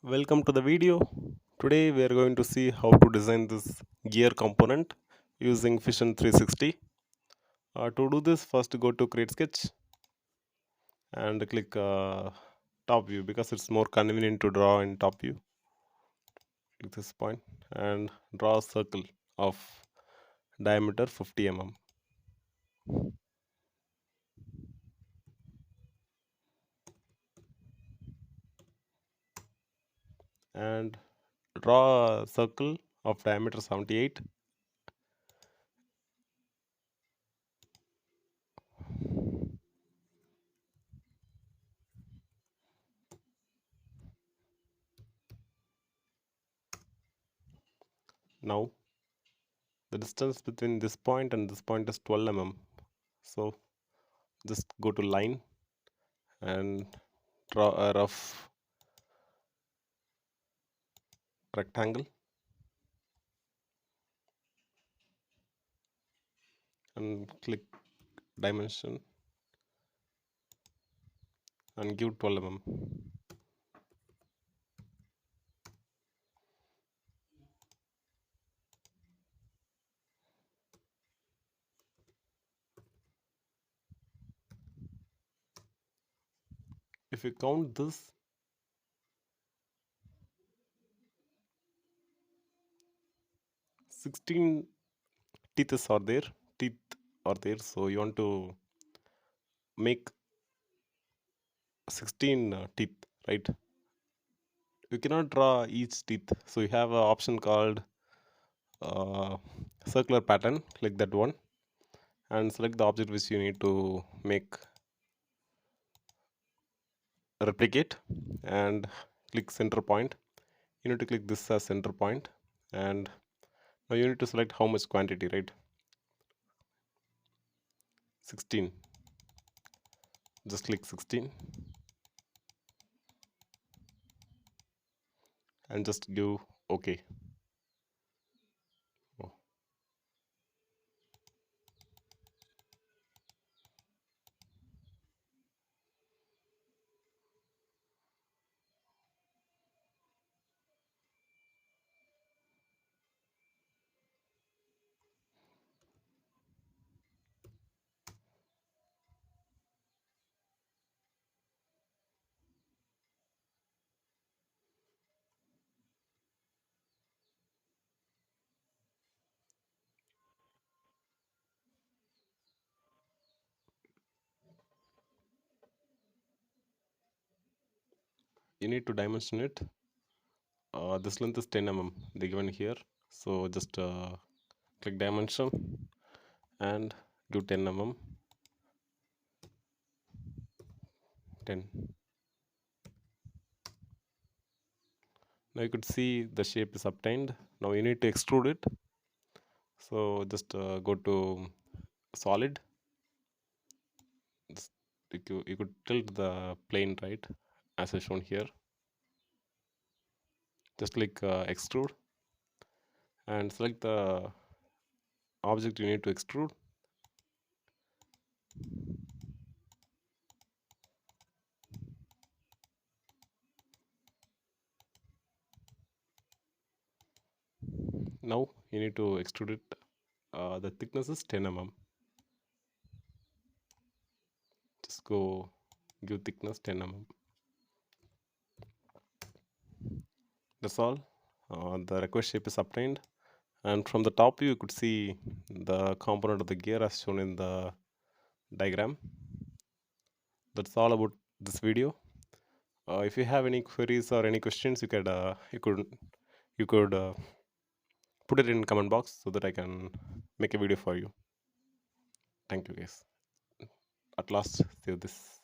Welcome to the video. Today we are going to see how to design this gear component using Fusion 360. To do this, first go to Create Sketch and click top view because it's more convenient to draw in top view. Click this point and draw a circle of diameter 50 mm. And draw a circle of diameter 78. Now the distance between this point and this point is 12 mm. So just go to line and draw a rough rectangle and click dimension and give 12 mm. If you count this, 16 teeth are there. Teeth are there, so you want to make 16 teeth, right? You cannot draw each teeth, so you have an option called uh, circular pattern. Click that one and select the object which you need to make replicate and click center point. You need to click this as center point, and now you need to select how much quantity, right? 16. Just click 16 and just give OK. Oh, you need to dimension it. This length is 10 mm, they given here. So just click dimension and give 10 mm. 10. Now you could see the shape is obtained. Now you need to extrude it. So just go to solid. Just, you could tilt the plane right as I shown here. Just click extrude and select the object you need to extrude. Now you need to extrude it. The thickness is 10 mm. Just go give thickness 10 mm. That's all. The request shape is obtained, and from the top view you could see the component of the gear as shown in the diagram. That's all about this video. If you have any queries or any questions, you could put it in comment box so that I can make a video for you. Thank you guys. At last, save this.